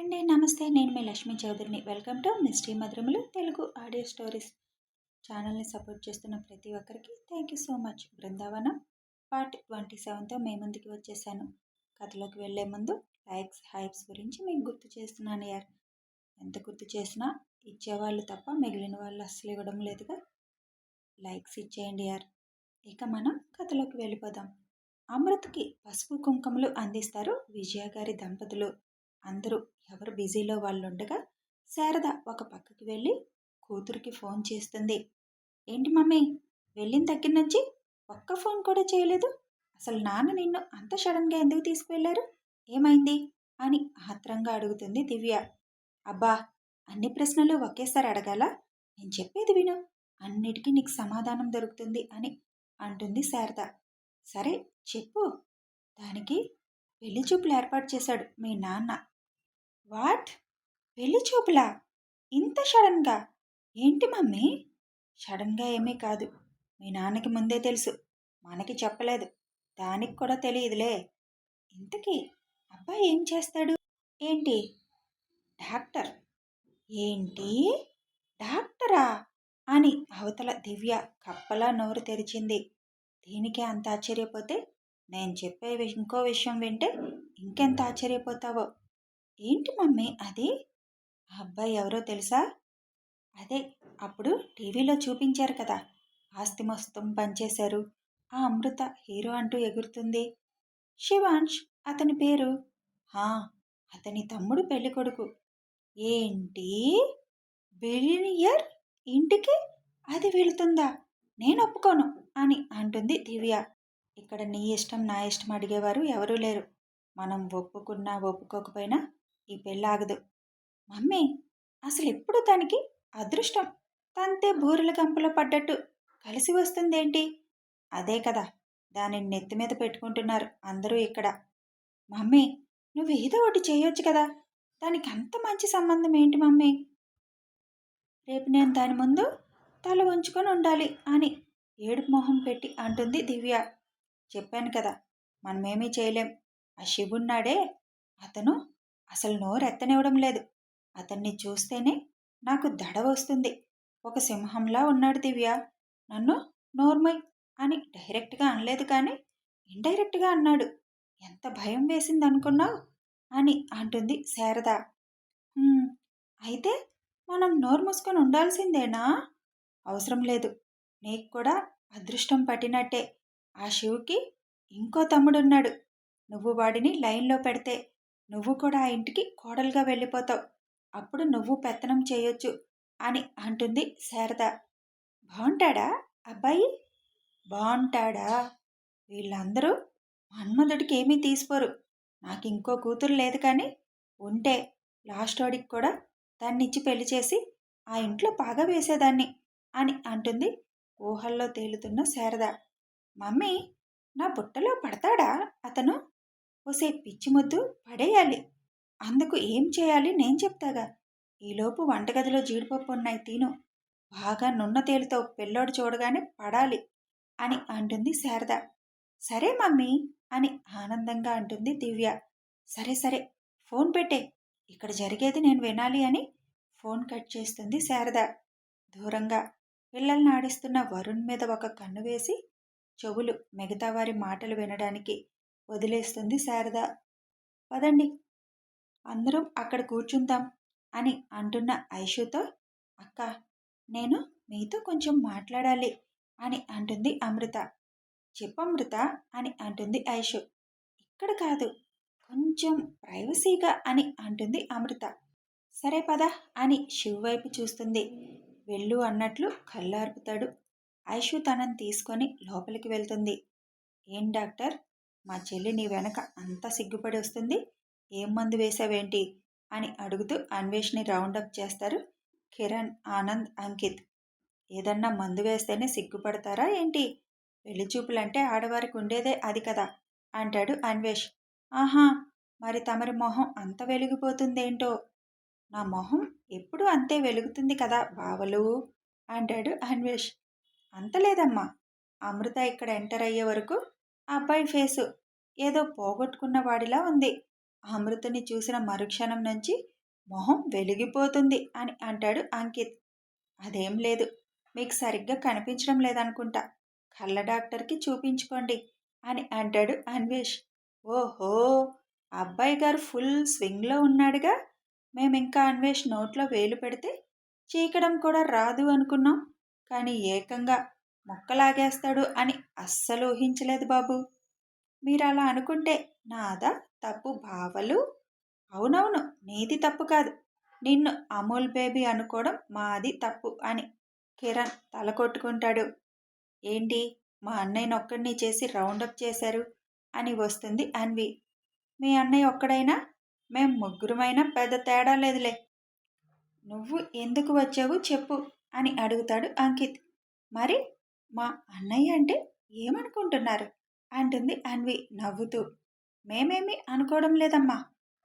అండి. నమస్తే. నేను మీ లక్ష్మీ చౌదరిని. వెల్కమ్ టు మిస్టరీ మధురములు తెలుగు ఆడియో స్టోరీస్ ఛానల్ని సపోర్ట్ చేస్తున్న ప్రతి ఒక్కరికి thank you so much. Brindavanam part 27తో మీ ముందుకి వచ్చేసాను. కథలోకి వెళ్లే ముందు లైక్స్ హైప్స్ గురించి మీకు గుర్తు చేస్తున్నాను యార్. ఎంత గుర్తు చేసినా ఇచ్చేవాళ్ళు తప్ప మిగిలిన వాళ్ళు అస్సలు ఇవ్వడం లేదుగా. లైక్స్ ఇచ్చేయండి యార్. ఇక మనం కథలోకి వెళ్ళిపోదాం. అమృత్కి పసుపు కుంకుమలు అందిస్తారు విజయ గారి దంపతులు. అందరూ ఎవరు బిజీలో వాళ్ళు ఉండగా శారద ఒక పక్కకి వెళ్ళి కూతురికి ఫోన్ చేస్తుంది. ఏంటి మమ్మీ, వెళ్ళిన దగ్గర నుంచి ఒక్క ఫోన్ కూడా చేయలేదు. అసలు నాన్న నిన్ను అంత సడన్గా ఎందుకు తీసుకువెళ్ళారు? ఏమైంది అని ఆత్రంగా అడుగుతుంది దివ్య. అబ్బా, అన్ని ప్రశ్నలు ఒకేసారి అడగాల? నేను చెప్పేది విను, అన్నిటికీ నీకు సమాధానం దొరుకుతుంది అని అంటుంది శారద. సరే చెప్పు. దానికి పెళ్లి చూపులు ఏర్పాటు చేశాడు మీ నాన్న. వాట్? పెళ్లి చూపులా? ఇంత సడన్గా? ఏంటి మమ్మీ? సడన్గా ఏమీ కాదు. మీ నాన్నకి ముందే తెలుసు, మనకి చెప్పలేదు. దానికి కూడా తెలియదులే. ఇంతకీ అబ్బాయి ఏం చేస్తాడు? ఏంటి? డాక్టర్. ఏంటి? డాక్టరా అని అవతల దివ్య కప్పలా నోరు తెరిచింది. దీనికే అంత ఆశ్చర్యపోతే నేను చెప్పే ఇంకో విషయం వింటే ఇంకెంత ఆశ్చర్యపోతావో. ఏంటి మమ్మీ అది? ఆ అబ్బాయి ఎవరో తెలుసా? అదే అప్పుడు టీవీలో చూపించారు కదా, ఆస్తి మొత్తం పనిచేశారు, ఆ అమృత హీరో అంటూ ఎగురుతుంది. శివాంష్ అతని పేరు. హా, అతని తమ్ముడు పెళ్లి కొడుకు. ఏంటి? బిలియనియర్ ఇంటికి అది వెళుతుందా? నేను ఒప్పుకోను అని అంటుంది దివ్య. ఇక్కడ నీ ఇష్టం నా ఇష్టం అడిగేవారు ఎవరూ లేరు. మనం ఒప్పుకున్నా ఒప్పుకోకపోయినా ఈ పెళ్ళాగదు. మమ్మీ, అసలు ఎప్పుడు తనకి అదృష్టం తంతే బూరెల గంపలో పడ్డట్టు కలిసి వస్తుందేంటి? అదే కదా దానిని నెత్తి మీద పెట్టుకుంటున్నారు అందరూ ఇక్కడ. మమ్మీ, నువ్వు ఏదో ఒకటి చేయొచ్చు కదా. దానికి అంత మంచి సంబంధం ఏంటి మమ్మీ? రేపు నేను దాని ముందు తల ఉంచుకొని ఉండాలి అని ఏడుపు మొహం పెట్టి అంటుంది దివ్య. చెప్పాను కదా, మనమేమీ చేయలేం. ఆ శివున్నాడే, అతను అసలు నోరెత్తనివ్వడం లేదు. అతన్ని చూస్తేనే నాకు దడ వస్తుంది. ఒక సింహంలా ఉన్నాడు దివ్య. నన్ను నోర్మయ్ అని డైరెక్ట్గా అనలేదు కానీ ఇండైరెక్ట్గా అన్నాడు. ఎంత భయం వేసింది అనుకున్నావు అని అంటుంది శారద. అయితే మనం నోరు మూసుకొని ఉండాల్సిందేనా? అవసరం లేదు. నీకు కూడా అదృష్టం పట్టినట్టే. ఆ శివుకి ఇంకో తమ్ముడున్నాడు. నువ్వు వాడిని లైన్లో పెడితే నువ్వు కూడా ఆ ఇంటికి కోడలుగా వెళ్ళిపోతావు. అప్పుడు నువ్వు పెత్తనం చేయొచ్చు అని అంటుంది శారద. బాగుంటాడా అబ్బాయి? బాగుంటాడా? వీళ్ళందరూ మన్మధుడికి ఏమీ తీసిపోరు. నాకు ఇంకో కూతురు లేదు కానీ ఉంటే లాస్ట్ వాడికి కూడా దాన్నిచ్చి పెళ్లి చేసి ఆ ఇంట్లో పాగా వేసేదాన్ని అని అంటుంది ఊహల్లో తేలుతున్న శారద. మమ్మీ, నా బుట్టలో పడతాడా అతను? ఓసే పిచ్చి ముద్దు పడేయాలి. అందుకు ఏం చేయాలి నేను చెప్తాగా. ఈలోపు వంటగదిలో జీడిపప్పు ఉన్నాయి, తిను. బాగా నున్న తేలితో పిల్లోడు చూడగానే పడాలి అని అంటుంది శారద. సరే మమ్మీ అని ఆనందంగా అంటుంది దివ్య. సరే సరే, ఫోన్ పెట్టే, ఇక్కడ జరిగేది నేను వినాలి అని ఫోన్ కట్ చేస్తుంది శారద. దూరంగా పిల్లల్ని ఆడిస్తున్న వరుణ్ మీద ఒక కన్ను వేసి చెవులు మిగతా వారి మాటలు వినడానికి వదిలేస్తుంది శారద. పదండి, అందరం అక్కడ కూర్చుందాం అని అంటున్న ఐషుతో, అక్క, నేను మీతో కొంచెం మాట్లాడాలి అని అంటుంది అమృత. చెప్పమృత అని అంటుంది ఐషు. ఇక్కడ కాదు, కొంచెం ప్రైవసీగా అని అంటుంది అమృత. సరే పద అని శివ్ వైపు చూస్తుంది. వెళ్ళు అన్నట్లు కళ్ళార్పుతాడు. ఐషు తనని తీసుకొని లోపలికి వెళ్తుంది. ఏం డాక్టర్, మా చెల్లి నీ వెనక అంతా సిగ్గుపడి వస్తుంది, ఏం మందు వేసావేంటి అని అడుగుతూ అన్వేష్ని రౌండప్ చేస్తారు కిరణ్, ఆనంద్, అంకిత్. ఏదన్నా మందు వేస్తేనే సిగ్గుపడతారా ఏంటి? పెళ్లి చూపులంటే ఆడవారికి ఉండేదే అది కదా అంటాడు అన్వేష్. ఆహా, మరి తమరి మొహం అంత వెలిగిపోతుందేంటో. నా మొహం ఎప్పుడూ అంతే వెలుగుతుంది కదా బావలు అంటాడు అన్వేష్. అంతలేదమ్మా. అమృత ఇక్కడ ఎంటర్ అయ్యే వరకు ఆ అబ్బాయి ఫేసు ఏదో పోగొట్టుకున్న వాడిలా ఉంది. అమృతని చూసిన మరుక్షణం నుంచి మొహం వెలిగిపోతుంది అని అంటాడు అంకిత్. అదేం లేదు, మీకు సరిగ్గా కనిపించడం లేదనుకుంటా, కళ్ళ డాక్టర్కి చూపించుకోండి అని అంటాడు అన్వేష్. ఓహో, అబ్బాయి గారు ఫుల్ స్వింగ్లో ఉన్నాడుగా. మేమింకా అన్వేష్ నోట్లో వేలు పెడితే చీకడం కూడా రాదు అనుకున్నాం, కానీ ఏకంగా మొక్కలాగేస్తాడు అని అస్సలు ఊహించలేదు బాబు. మీరు అలా అనుకుంటే నాదా తప్పు బావలు? అవునవును, నీది తప్పు కాదు, నిన్ను అమూల్ బేబీ అనుకోవడం మాది తప్పు అని కిరణ్ తల కొట్టుకుంటాడు. ఏంటి, మా అన్నయ్యని ఒక్కడిని చేసి రౌండప్ చేశారు అని వస్తుంది అన్వి. మీ అన్నయ్య ఒక్కడైనా మేం ముగ్గురమైనా పెద్ద తేడా లేదులే. నువ్వు ఎందుకు వచ్చావు చెప్పు అని అడుగుతాడు అంకిత్. మరి మా అన్నయ్య అంటే ఏమనుకుంటున్నారు అంటుంది అన్వి నవ్వుతూ. మేమేమీ అనుకోవడం లేదమ్మా,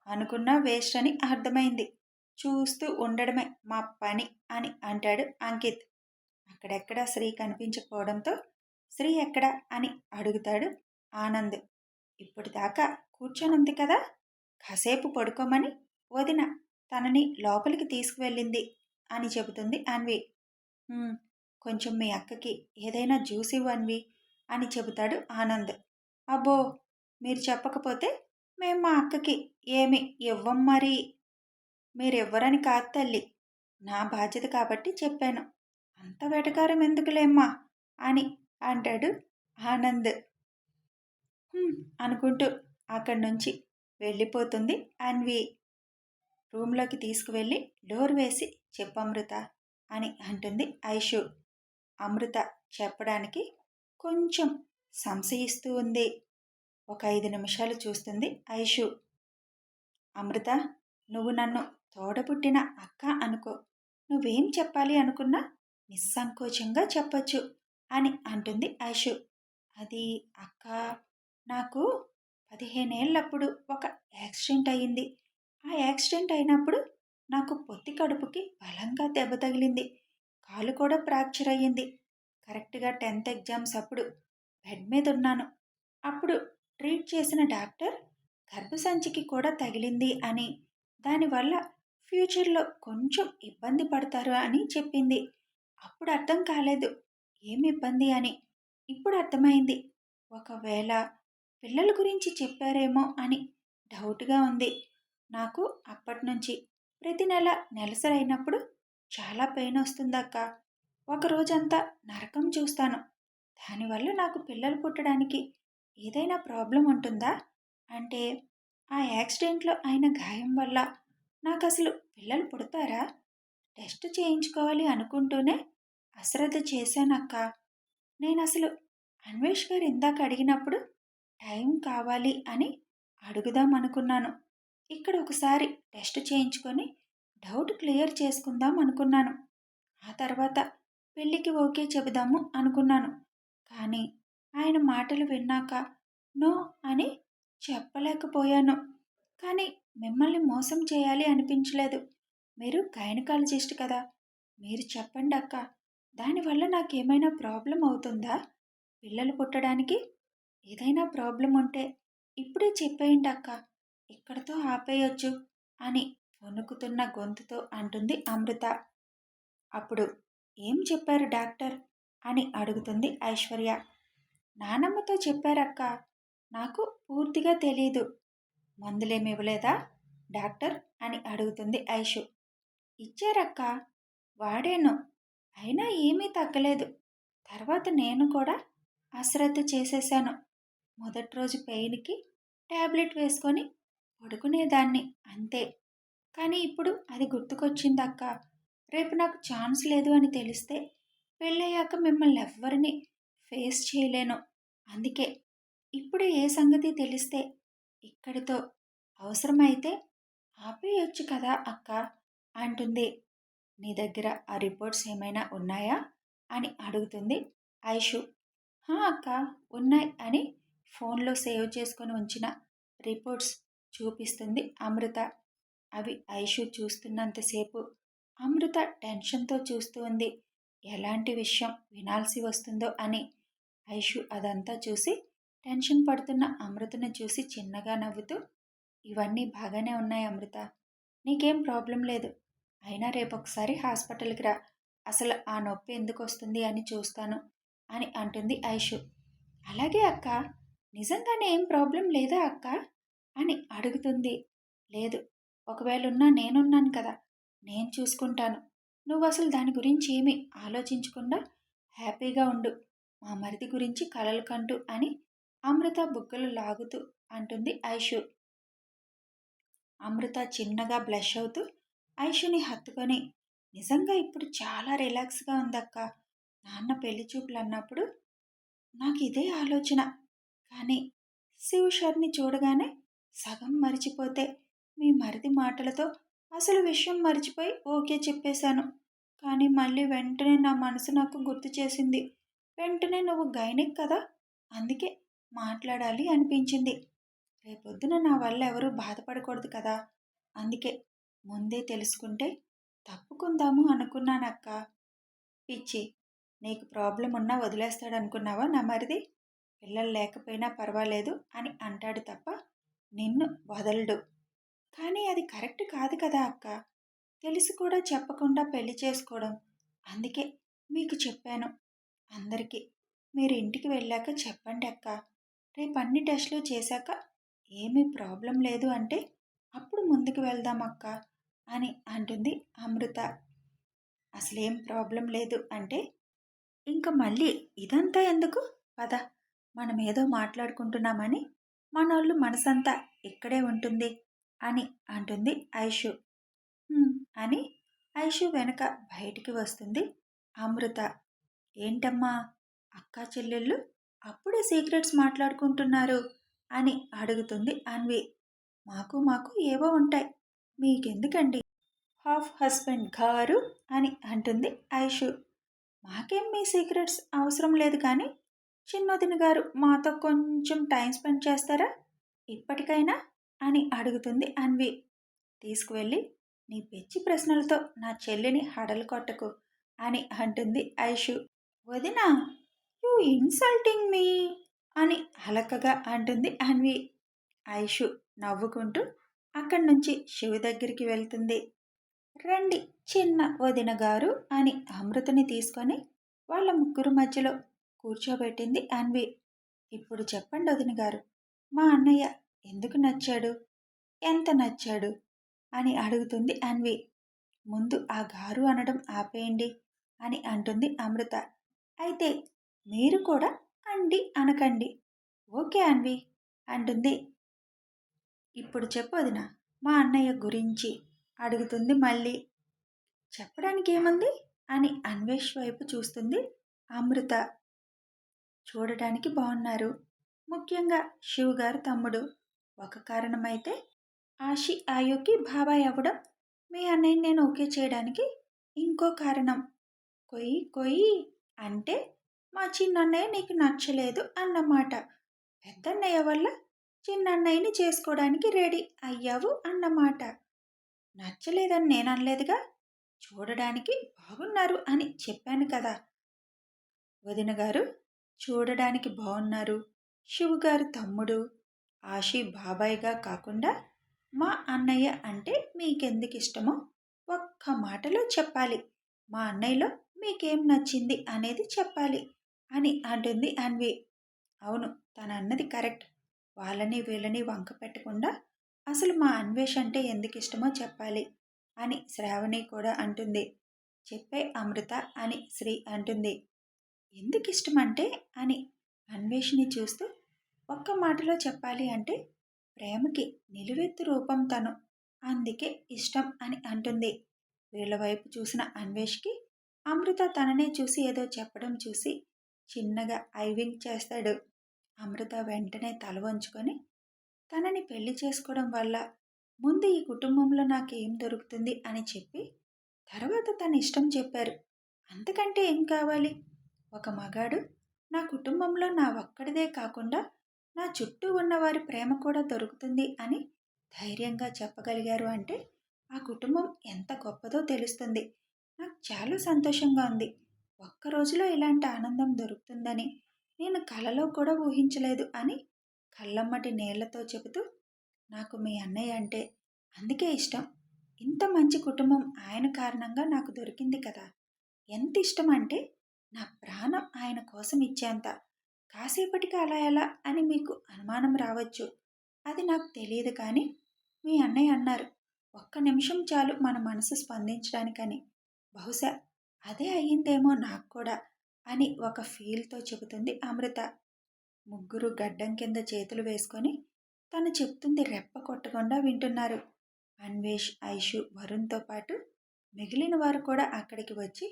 అనుకున్నా వేస్ట్ అని అర్థమైంది, చూస్తూ ఉండడమే మా పని అని అంటాడు అంకిత్. అక్కడెక్కడ శ్రీ కనిపించకపోవడంతో శ్రీ ఎక్కడ అని అడుగుతాడు ఆనంద్. ఇప్పటిదాకా కూర్చొనుంది కదా, కాసేపు పడుకోమని వదిన తనని లోపలికి తీసుకువెళ్ళింది అని చెబుతుంది అన్వి. కొంచెం మీ అక్కకి ఏదైనా జ్యూస్ ఇవ్వన్వి అని చెబుతాడు ఆనంద్. అబ్బో, మీరు చెప్పకపోతే మేము మా అక్కకి ఏమి ఇవ్వం మరి. మీరివ్వరని కాదు తల్లి, నా బాధ్యత కాబట్టి చెప్పాను, అంత వెటకారం ఎందుకులేమ్మా అని అంటాడు ఆనంద్. అనుకుంటూ అక్కడి నుంచి వెళ్ళిపోతుంది అన్వి. రూమ్లోకి తీసుకువెళ్ళి డోర్ వేసి చెప్పు అమృత అని అంటుంది ఐషు. అమృత చెప్పడానికి కొంచెం సంశయిస్తూ ఉంది. ఒక 5 నిమిషాలు చూస్తుంది ఐషు. అమృత, నువ్వు నన్ను తోడబుట్టిన అక్క అనుకో, నువ్వేం చెప్పాలి అనుకున్నా నిస్సంకోచంగా చెప్పొచ్చు అని అంటుంది ఐషు. అది అక్క, నాకు 15 ఏళ్ళప్పుడు ఒక యాక్సిడెంట్ అయ్యింది. ఆ యాక్సిడెంట్ అయినప్పుడు నాకు పొత్తి కడుపుకి బలంగా దెబ్బ తగిలింది, కాలు కూడా ఫ్రాక్చర్ అయ్యింది. కరెక్ట్గా 10th ఎగ్జామ్స్ అప్పుడు బెడ్ మీద ఉన్నాను. అప్పుడు ట్రీట్ చేసిన డాక్టర్ గర్భసంచికి కూడా తగిలింది అని, దానివల్ల ఫ్యూచర్లో కొంచెం ఇబ్బంది పడతారు అని చెప్పింది. అప్పుడు అర్థం కాలేదు ఏమి ఇబ్బంది అని, ఇప్పుడు అర్థమైంది. ఒకవేళ పిల్లల గురించి చెప్పారేమో అని డౌట్గా ఉంది. నాకు అప్పటి నుంచి ప్రతి నెల నెలసరైనప్పుడు చాలా పెయిన్ వస్తుందక్క. ఒకరోజంతా నరకం చూస్తాను. దానివల్ల నాకు పిల్లలు పుట్టడానికి ఏదైనా ప్రాబ్లం ఉంటుందా? అంటే ఆ యాక్సిడెంట్లో అయిన గాయం వల్ల నాకు అసలు పిల్లలు పుడతారా? టెస్ట్ చేయించుకోవాలి అనుకుంటూనే అశ్రద్ధ చేశానక్క. నేను అసలు అన్వేష్ గారు ఇందాక అడిగినప్పుడు టైం కావాలి అని అడుగుదాం అనుకున్నాను. ఇక్కడ ఒకసారి టెస్ట్ చేయించుకొని డౌట్ క్లియర్ చేసుకుందాం అనుకున్నాను. ఆ తర్వాత పెళ్ళికి ఓకే చెబుదాము అనుకున్నాను. కానీ ఆయన మాటలు విన్నాక నో అని చెప్పలేకపోయాను. కానీ మిమ్మల్ని మోసం చేయాలి అనిపించలేదు. మీరు గైనకాలజిస్ట్ కదా, మీరు చెప్పండి అక్క, దానివల్ల నాకేమైనా ప్రాబ్లం అవుతుందా? పిల్లలు పుట్టడానికి ఏదైనా ప్రాబ్లం ఉంటే ఇప్పుడే చెప్పేయండి అక్క, ఇక్కడితో ఆపేయొచ్చు అని వణుకుతున్న గొంతుతో అంటుంది అమృత. అప్పుడు ఏం చెప్పారు డాక్టర్ అని అడుగుతుంది ఐశ్వర్య. నానమ్మతో చెప్పారక్క, నాకు పూర్తిగా తెలీదు. మందులేమి ఇవ్వలేదా డాక్టర్ అని అడుగుతుంది ఐషు. ఇచ్చారక్క, వాడాను, అయినా ఏమీ తగ్గలేదు. తర్వాత నేను కూడా అశ్రద్ధ చేసేశాను. మొదటి రోజు పెయిన్కి ట్యాబ్లెట్ వేసుకొని పడుకునేదాన్ని అంతే. కానీ ఇప్పుడు అది గుర్తుకొచ్చిందక్క. రేపు నాకు ఛాన్స్ లేదు అని తెలిస్తే పెళ్ళయ్యాక మిమ్మల్ని ఎవ్వరిని ఫేస్ చేయలేను. అందుకే ఇప్పుడే ఏ సంగతి తెలిస్తే ఇక్కడితో అవసరమైతే ఆపేయొచ్చు కదా అక్క అంటుంది. నీ దగ్గర ఆ రిపోర్ట్స్ ఏమైనా ఉన్నాయా అని అడుగుతుంది ఐషు. అక్క, ఉన్నాయి అని ఫోన్లో సేవ్ చేసుకొని ఉంచిన రిపోర్ట్స్ చూపిస్తుంది అమృత. అవి ఐషు చూస్తున్నంతసేపు అమృత టెన్షన్తో చూస్తూ ఉంది. ఎలాంటి విషయం వినాల్సి వస్తుందో అని. ఐషు అదంతా చూసి టెన్షన్ పడుతున్న అమృతను చూసి చిన్నగా నవ్వుతూ, ఇవన్నీ బాగానే ఉన్నాయి అమృత, నీకేం ప్రాబ్లం లేదు. అయినా రేపొకసారి హాస్పిటల్‌కి రా. అసలు ఆ నొప్పి ఎందుకొస్తుంది అని చూస్తాను అని అంటుంది ఐషు. అలాగే అక్కా. నిజంగానే ఏం ప్రాబ్లం లేదా అక్కా? అని అడుగుతుంది. లేదు. ఒకవేళున్నా నేనున్నాను కదా! నేను చూసుకుంటాను. నువ్వసలు దాని గురించి ఏమీ ఆలోచించకుండా హ్యాపీగా ఉండు. మా మరిది గురించి కలలు కంటూ అని అమృత బుగ్గలు లాగుతూ అంటుంది ఐషు. అమృత చిన్నగా బ్లష్ అవుతూ ఐషుని హత్తుకొని, నిజంగా ఇప్పుడు చాలా రిలాక్స్‌గా ఉందక్కా. నాన్న పెళ్లి చూపులన్నప్పుడు నాకిదే ఆలోచన. కానీ శివ్ షర్‌ని చూడగానే సగం మరిచిపోతే, మీ మరిది మాటలతో అసలు విషయం మరిచిపోయి ఓకే చెప్పేశాను. కానీ మళ్ళీ వెంటనే నా మనసు నాకు గుర్తు చేసింది. వెంటనే నువ్వు గైనిక్ కదా! అందుకే మాట్లాడాలి అనిపించింది. రేపొద్దున నా వల్ల ఎవరూ బాధపడకూడదు కదా! అందుకే ముందే తెలుసుకుంటే తప్పుకుందాము అనుకున్నానక్కా. పిచ్చి. నీకు ప్రాబ్లమ్ ఉన్నా వదిలేస్తాడనుకున్నావా నా మరిది? పిల్లలు లేకపోయినా పర్వాలేదు అని అంటాడు తప్ప నిన్ను వదలడు. కానీ అది కరెక్ట్ కాదు కదా అక్క. తెలిసి కూడా చెప్పకుండా పెళ్లి చేసుకోవడం. అందుకే మీకు చెప్పాను. అందరికీ. మీరు ఇంటికి వెళ్ళాక చెప్పండి అక్క. రేపు అన్ని టెస్టులు చేశాక ఏమీ ప్రాబ్లం లేదు అంటే అప్పుడు ముందుకు వెళ్దాం అక్క అని అంటుంది అమృత. అసలేం ప్రాబ్లం లేదు అంటే ఇంక మళ్ళీ ఇదంతా ఎందుకు? పద. మనమేదో మాట్లాడుకుంటున్నామని మనోళ్ళు మనసంతా ఇక్కడే ఉంటుంది అని అంటుంది ఐషు. "హ్మ్" అని ఐషు వెనక బయటికి వస్తుంది అమృత. ఏంటమ్మా అక్కా చెల్లెళ్ళు అప్పుడే సీక్రెట్స్ మాట్లాడుకుంటున్నారు అని అడుగుతుంది అన్వి. మాకు మాకు ఏవో ఉంటాయి. మీకెందుకండి హాఫ్ హస్బెండ్ గారు అని అంటుంది ఐషు. మాకేం మీ సీక్రెట్స్ అవసరం లేదు కానీ చిన్నొదిన గారు మాతో కొంచెం టైం స్పెండ్ చేస్తారా ఇప్పటికైనా అని అడుగుతుంది అన్వి. తీసుకువెళ్ళి నీ పిచ్చి ప్రశ్నలతో నా చెల్లిని హడలు కొట్టకు అని అంటుంది ఐషు. వదినా యూ ఇన్సల్టింగ్ మీ అని అలకగా అంటుంది అన్వి. ఐషు నవ్వుకుంటూ అక్కడి నుంచి శివ దగ్గరికి వెళ్తుంది. రండి చిన్న వదిన గారు అని అమృతని తీసుకొని వాళ్ళ ముగ్గురు మధ్యలో కూర్చోబెట్టింది అన్వి. ఇప్పుడు చెప్పండి వదిన గారు, మా అన్నయ్య ఎందుకు నచ్చాడు, ఎంత నచ్చాడు అని అడుగుతుంది అన్వి. ముందు ఆ గారు అనడం ఆపేయండి అని అంటుంది అమృత. అయితే మీరు కూడా అండి అనకండి. ఓకే అన్వి అంటుంది. ఇప్పుడు చెప్పు వదిన మా అన్నయ్య గురించి అడుగుతుంది మళ్ళీ. చెప్పడానికి ఏముంది అని అన్వేష్ వైపు చూస్తుంది అమృత. చూడటానికి బాగున్నారు. ముఖ్యంగా శివ్ గారు తమ్ముడు. ఒక కారణమైతే ఆషి ఆయుకి బాబాయ్ అవ్వడం. మీ అన్నయ్యని నేను ఓకే చేయడానికి ఇంకో కారణం. కొయ్యి కొయ్యి అంటే మా చిన్నన్నయ్య నీకు నచ్చలేదు అన్నమాట. పెద్దన్నయ్య వల్ల చిన్నన్నయ్యని చేసుకోవడానికి రెడీ అయ్యావు అన్నమాట. నచ్చలేదని నేను అనలేదుగా. చూడడానికి బాగున్నారు అని చెప్పాను కదా వదిన గారు. చూడడానికి బాగున్నారు. శివ్ గారు తమ్ముడు. ఆషి బాబాయ్గా కాకుండా మా అన్నయ్య అంటే మీకెందుకు ఇష్టమో ఒక్క మాటలో చెప్పాలి. మా అన్నయ్యలో మీకేం నచ్చింది అనేది చెప్పాలి అని అంటుంది అన్వి. అవును తను అన్నది కరెక్ట్. వాళ్ళని వీళ్ళని వంక పెట్టకుండా అసలు మా అన్వేష్ అంటే ఎందుకు ఇష్టమో చెప్పాలి అని శ్రావణి కూడా అంటుంది. చెప్పే అమృత అని శ్రీ అంటుంది. ఎందుకు ఇష్టమంటే అని అన్వేషిని చూస్తూ ఒక్క మాటలో చెప్పాలి అంటే ప్రేమకి నిలువెత్తు రూపం తను. అందుకే ఇష్టం అని అంటుంది. వీళ్ళ వైపు చూసిన అన్వేష్కి అమృత తననే చూసి ఏదో చెప్పడం చూసి చిన్నగా ఐవింగ్ చేస్తాడు. అమృత వెంటనే తల వంచుకొని తనని పెళ్లి చేసుకోవడం వల్ల ముందు ఈ కుటుంబంలో నాకేం దొరుకుతుంది అని చెప్పి తర్వాత తన ఇష్టం చెప్పారు. అంతకంటే ఏం కావాలి? ఒక మగాడు నా కుటుంబంలో నా ఒక్కడిదే కాకుండా నా చుట్టూ ఉన్నవారి ప్రేమ కూడా దొరుకుతుంది అని ధైర్యంగా చెప్పగలిగారు అంటే ఆ కుటుంబం ఎంత గొప్పదో తెలుస్తుంది. నాకు చాలా సంతోషంగా ఉంది. ఒక్క రోజులో ఇలాంటి ఆనందం దొరుకుతుందని నేను కలలో కూడా ఊహించలేదు అని కళ్ళమ్మటి నీళ్లతో చెబుతూ నాకు మీ అన్నయ్య అంటే అందుకే ఇష్టం. ఇంత మంచి కుటుంబం ఆయన కారణంగా నాకు దొరికింది కదా! ఎంత ఇష్టమంటే నా ప్రాణం ఆయన కోసం ఇచ్చేంత. కాసేపటికి అలా ఎలా అని మీకు అనుమానం రావచ్చు. అది నాకు తెలియదు కానీ మీ అన్నయ్య అన్నారు. ఒక్క నిమిషం చాలు మన మనసు స్పందించడానికని. బహుశా అదే అయ్యిందేమో నాకు కూడా అని ఒక ఫీల్‌తో చెబుతుంది అమృత. ముగ్గురు గడ్డం కింద చేతులు వేసుకొని తను చెప్తుంది రెప్ప కొట్టకుండా వింటున్నారు. అన్వేష్, ఐషు, వరుణ్‌తో పాటు మిగిలిన వారు కూడా అక్కడికి వచ్చి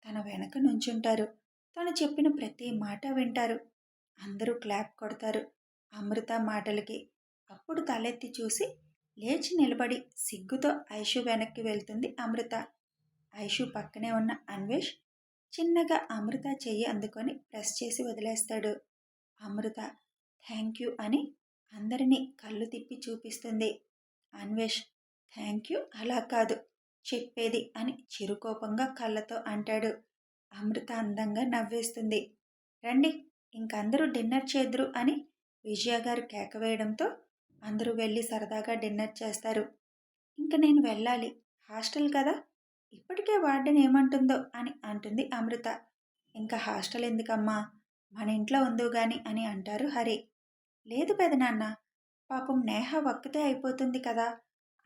తన వెనక నుంచుంటారు. తను చెప్పిన ప్రతి మాట వింటారు. అందరూ క్లాప్ కొడతారు అమృత మాటలకి. అప్పుడు తలెత్తి చూసి లేచి నిలబడి సిగ్గుతో ఐషు వెనక్కి వెళ్తుంది అమృత. ఐషు పక్కనే ఉన్న అన్వేష్ చిన్నగా అమృత చెయ్యి అందుకొని ప్రెస్ చేసి వదిలేస్తాడు. అమృత థ్యాంక్ యూ అని అందరినీ కళ్ళు తిప్పి చూపిస్తుంది. అన్వేష్ థ్యాంక్ యూ అలా కాదు చెప్పేది అని చిరుకోపంగా కళ్ళతో అంటాడు. అమృత అందంగా నవ్వేస్తుంది. రండి ఇంకందరూ డిన్నర్ చేద్దురు అని విజయ గారు కేక వేయడంతో అందరూ వెళ్ళి సరదాగా డిన్నర్ చేస్తారు. ఇంక నేను వెళ్ళాలి, హాస్టల్ కదా, ఇప్పటికే వార్డెన్ ఏమంటుందో అని అంటుంది అమృత. ఇంకా హాస్టల్ ఎందుకమ్మా, మన ఇంట్లో ఉందో గాని అని అంటారు హరి. లేదు పెదనాన్న, పాపం నేహ ఒక్కతే అయిపోతుంది కదా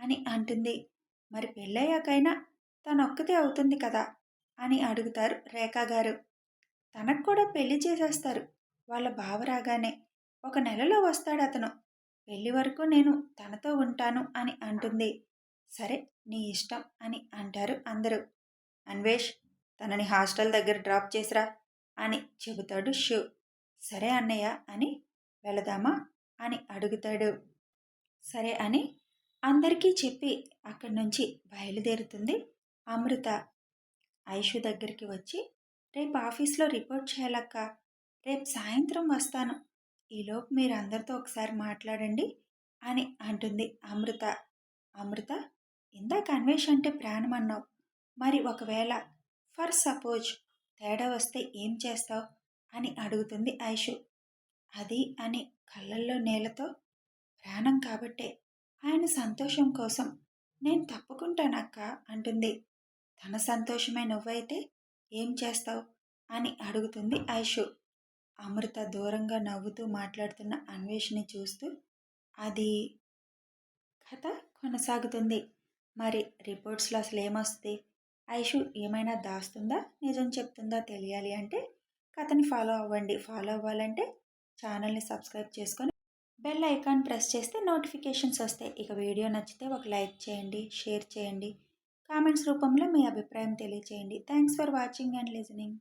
అని అంటుంది. మరి పెళ్ళయ్యాకైనా తనొక్కతే అవుతుంది కదా అని అడుగుతారు రేఖా గారు. తనకు కూడా పెళ్లి చేసేస్తారు వాళ్ళ బావ రాగానే. 1 నెలలో వస్తాడు అతను. పెళ్లి వరకు నేను తనతో ఉంటాను అని అంటుంది. సరే నీ ఇష్టం అని అంటారు అందరూ. అన్వేష్ తనని హాస్టల్ దగ్గర డ్రాప్ చేసిరా అని చెబుతాడు శివ్. సరే అన్నయ్య అని వెళదామా అని అడుగుతాడు. సరే అని అందరికీ చెప్పి అక్కడి నుంచి బయలుదేరుతుంది అమృత. ఐషు దగ్గరికి వచ్చి రేపు ఆఫీస్లో రిపోర్ట్ చేయాలక్క, రేపు సాయంత్రం వస్తాను, ఈలోపు మీరు అందరితో ఒకసారి మాట్లాడండి అని అంటుంది అమృత. అమృత ఇందాక అన్వేష్ అంటే ప్రాణం అన్నావు, మరి ఒకవేళ ఫర్ సపోజ్ తేడా వస్తే ఏం చేస్తావు అని అడుగుతుంది ఐషు. అది అని కళ్ళల్లో నీళ్ళతో ప్రాణం కాబట్టే ఆయన సంతోషం కోసం నేను తప్పుకుంటానక్క అంటుంది. తన సంతోషమే నువ్వైతే ఏం చేస్తావు అని అడుగుతుంది ఐషు. అమృత దూరంగా నవ్వుతూ మాట్లాడుతున్న అన్వేషిని చూస్తూ అది కథ కొనసాగుతుంది. మరి రిపోర్ట్స్లో అసలు ఏమొస్తుంది, ఐషు ఏమైనా దాస్తుందా నిజం చెప్తుందా తెలియాలి అంటే కథని ఫాలో అవ్వండి. ఫాలో అవ్వాలంటే ఛానల్ని సబ్స్క్రైబ్ చేసుకొని బెల్ ఐకాన్ ప్రెస్ చేస్తే నోటిఫికేషన్స్ వస్తాయి. ఇక వీడియో నచ్చితే ఒక లైక్ చేయండి, షేర్ చేయండి, కామెంట్స్ రూపంలో మీ అభిప్రాయం తెలియచేయండి. Thanks for watching and listening.